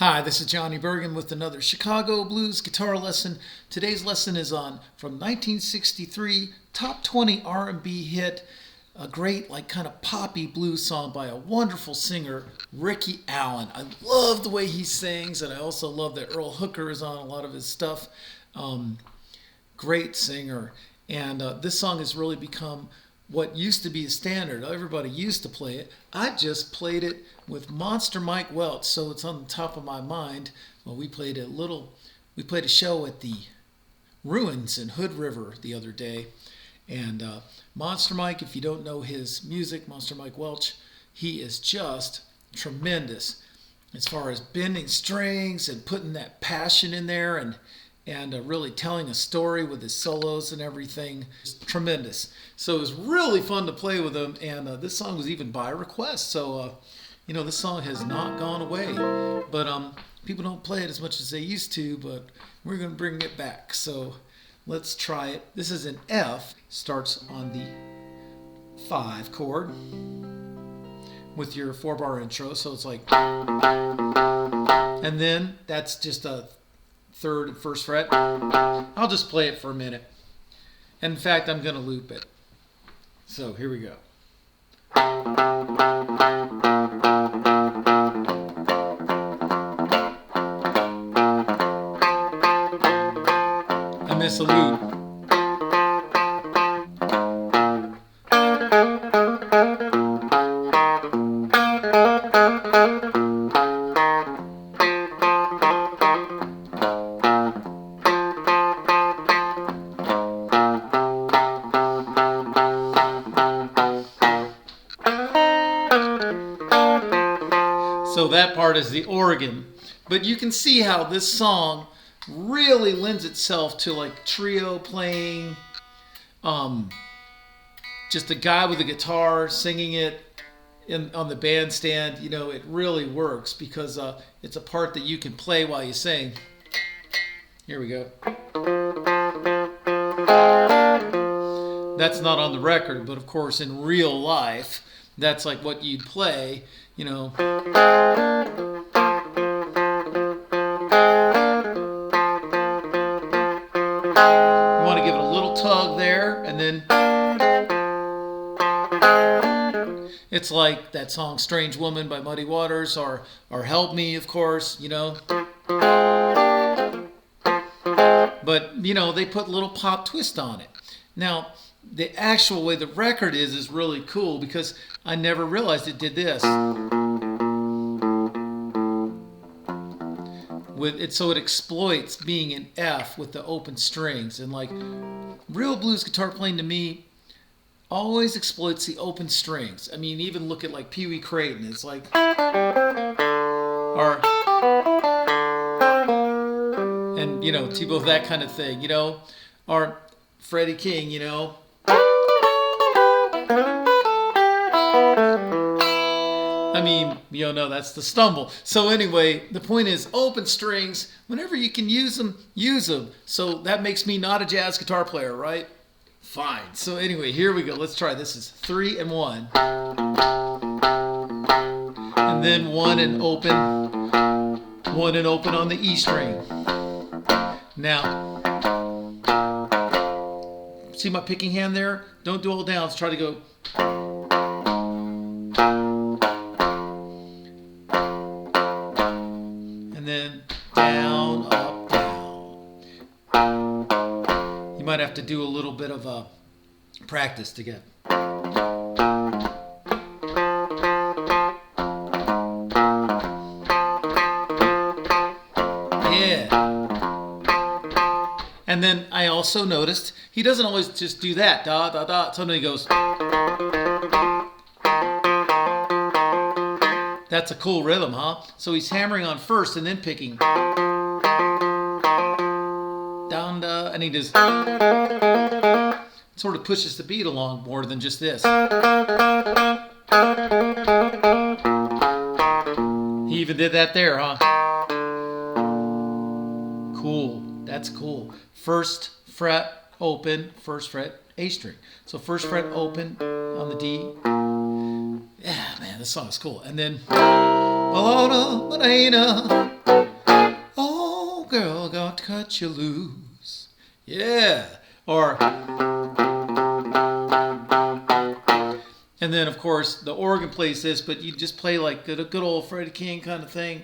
Hi, this is Johnny Burgin with another Chicago Blues guitar lesson. Today's lesson is on from 1963 top 20 R&B hit, a great kind of poppy blues song by a wonderful singer, Ricky Allen. I love the way he sings, and I also love that Earl Hooker is on a lot of his stuff. Great singer, and this song has really become what used to be a standard. Everybody used to play it. I just played it with Monster Mike Welch, so it's on the top of my mind. Well, we played a show at the Ruins in Hood River the other day, and Monster Mike, if you don't know his music, Monster Mike Welch, he is just tremendous as far as bending strings and putting that passion in there and really telling a story with his solos and everything. It's tremendous. So it was really fun to play with him, and this song was even by request. So, this song has not gone away. But people don't play it as much as they used to, but we're going to bring it back. So let's try it. This is an F, starts on the 5 chord with your 4-bar intro. So it's like, and then that's just a 3rd and 1st fret. I'll just play it for a minute. In fact, I'm going to loop it. So here we go. I miss a loop. So that part is the organ. But you can see how this song really lends itself to like trio playing, just a guy with a guitar singing it on the bandstand. It really works because it's a part that you can play while you sing. Here we go. That's not on the record, but of course in real life, that's like what you'd play, You want to give it a little tug there, and then it's like that song Strange Woman by Muddy Waters, or Help Me, of course, But, they put a little pop twist on it. Now, the actual way the record is really cool because I never realized it did this. So it exploits being an F with the open strings, and like real blues guitar playing to me always exploits the open strings. I mean, even look at like Pee Wee Crayton. It's like, or and T-Bow, that kind of thing, or Freddie King, I mean, no, that's the stumble. So anyway, the point is open strings, whenever you can use them, use them. So that makes me not a jazz guitar player, right? Fine. So anyway, here we go. Let's try. This is 3 and 1. And then 1 and open. 1 and open on the E string. Now, see my picking hand there? Don't do all downs. Try to go. And then down, up, down. You might have to do a little bit of practice to get. Yeah. And then I also noticed he doesn't always just do that. Da, da, da. Sometimes he goes. That's a cool rhythm, huh? So he's hammering on first and then picking. Down, da, and he just sort of pushes the beat along more than just this. He even did that there, huh? Cool. That's cool. 1st fret open, 1st fret A string. So 1st fret open on the D. Yeah, man, this song is cool. And then, to cut you loose. Yeah. Or, and then of course the organ plays this, but you just play like a good old Freddie King kind of thing.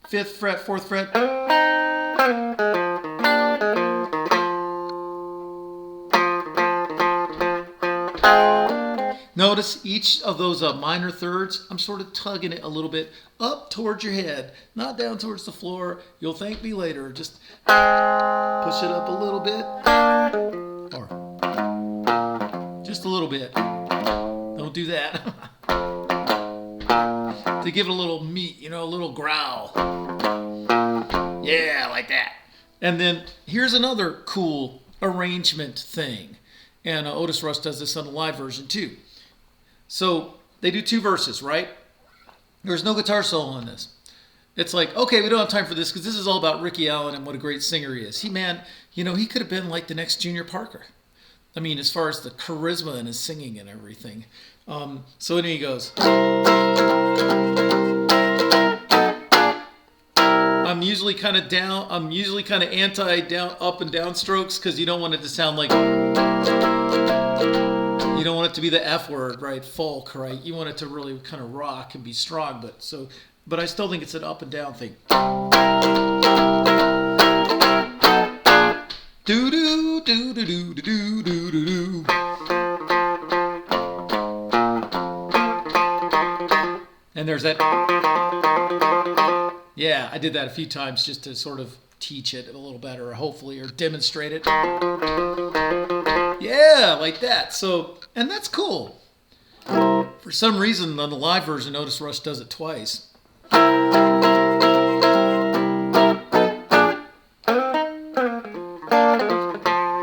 5th fret, 4th fret. Notice each of those minor thirds, I'm sort of tugging it a little bit up towards your head, not down towards the floor. You'll thank me later. Just push it up a little bit, or just a little bit. Don't do that. To give it a little meat, you know, a little growl. Yeah, like that. And then here's another cool arrangement thing. And Otis Rush does this on the live version too. So they do 2 verses, right? There's no guitar solo in this. It's like, okay, we don't have time for this because this is all about Ricky Allen and what a great singer he is. He could have been like the next Junior Parker. I mean, as far as the charisma and his singing and everything. So then he goes. I'm usually kind of down. I'm usually kind of anti down, up and down strokes because you don't want it to sound like. You don't want it to be the F word, right? Folk, right? You want it to really kind of rock and be strong, but I still think it's an up and down thing. Do do do do do do do do do. And there's that. Yeah, I did that a few times just to sort of teach it a little better, hopefully, or demonstrate it. Yeah, like that. So, and that's cool. For some reason, on the live version, Otis Rush does it twice.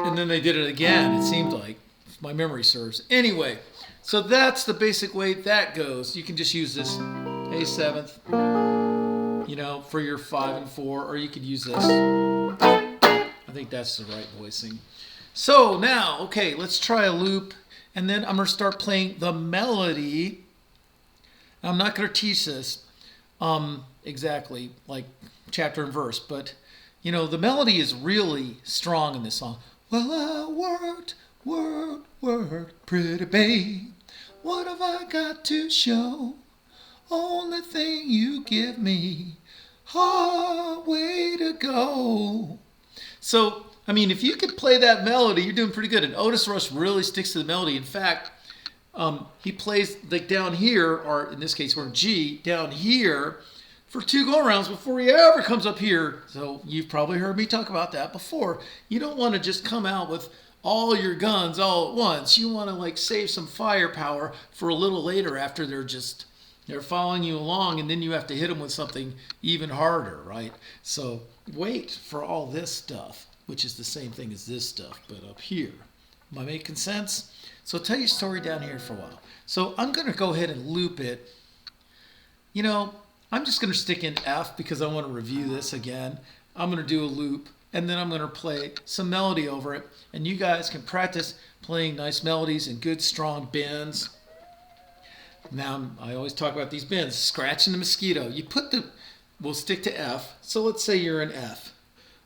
And then they did it again, it seemed like, if my memory serves. Anyway, so that's the basic way that goes. You can just use this A7th, you know, for your 5 and 4, or you could use this. I think that's the right voicing. So now, okay, let's try a loop, and then I'm going to start playing the melody. I'm not going to teach this exactly like chapter and verse, but you know, the melody is really strong in this song. Well, I worked, pretty babe. What have I got to show? Only thing you give me, hard way to go. So, I mean, if you could play that melody, you're doing pretty good. And Otis Rush really sticks to the melody. In fact, he plays like down here, or in this case, we're in G, down here for 2 go-arounds before he ever comes up here. So you've probably heard me talk about that before. You don't want to just come out with all your guns all at once. You want to like save some firepower for a little later after they're following you along, and then you have to hit them with something even harder, right? So wait for all this stuff, which is the same thing as this stuff, but up here. Am I making sense? So I'll tell you a story down here for a while. So I'm going to go ahead and loop it. You know, I'm just going to stick in F because I want to review this again. I'm going to do a loop, and then I'm going to play some melody over it. And you guys can practice playing nice melodies and good, strong bends. Now, I always talk about these bends. Scratching the mosquito. We'll stick to F. So let's say you're in F.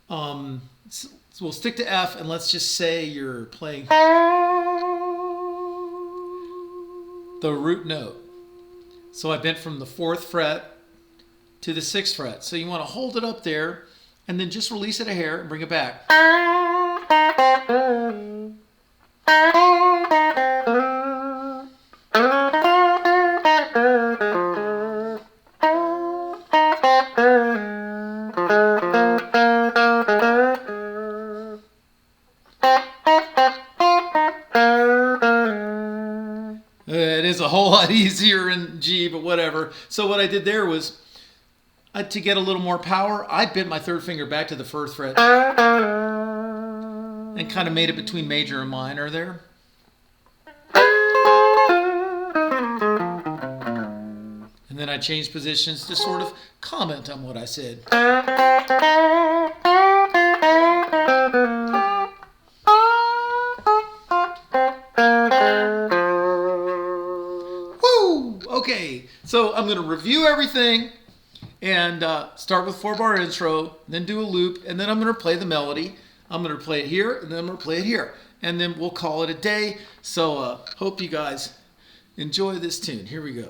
So we'll stick to F, and let's just say you're playing the root note. So I bent from the 4th fret to the 6th fret. So you want to hold it up there, and then just release it a hair and bring it back. It is a whole lot easier in G, but whatever. So what I did there was, to get a little more power, I bent my 3rd finger back to the 1st fret and kind of made it between major and minor there. And then I changed positions to sort of comment on what I said. Okay, so I'm going to review everything, and start with 4-bar intro, then do a loop, and then I'm going to play the melody. I'm going to play it here, and then I'm going to play it here. And then we'll call it a day. So hope you guys enjoy this tune. Here we go.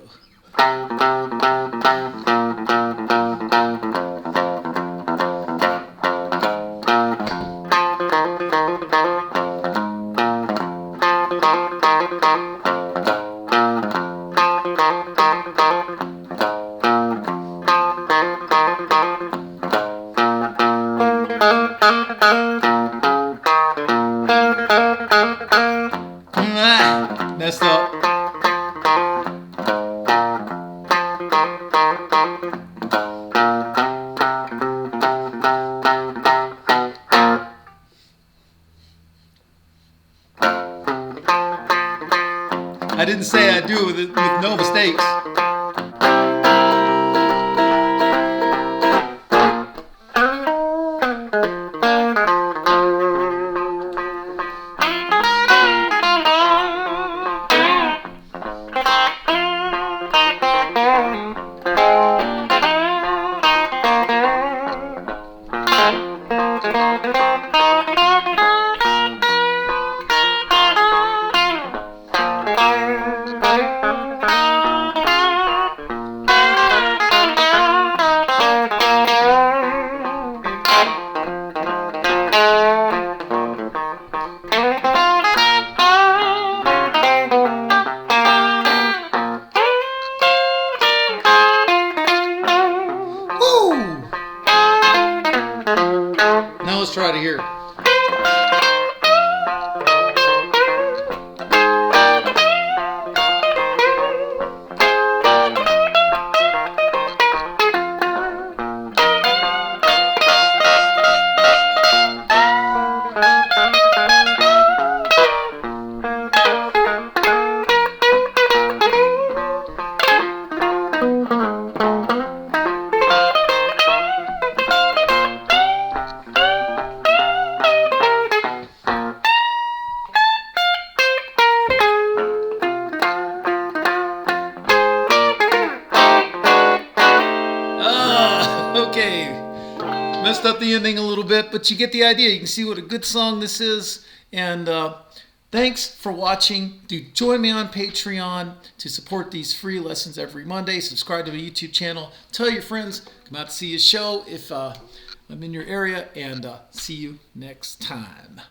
Messed up. I didn't say I'd do it with no mistakes. Now let's try to hear. Okay, messed up the ending a little bit, but you get the idea. You can see what a good song this is. And thanks for watching. Do join me on Patreon to support these free lessons every Monday. Subscribe to my YouTube channel. Tell your friends. Come out to see a show if I'm in your area. And see you next time.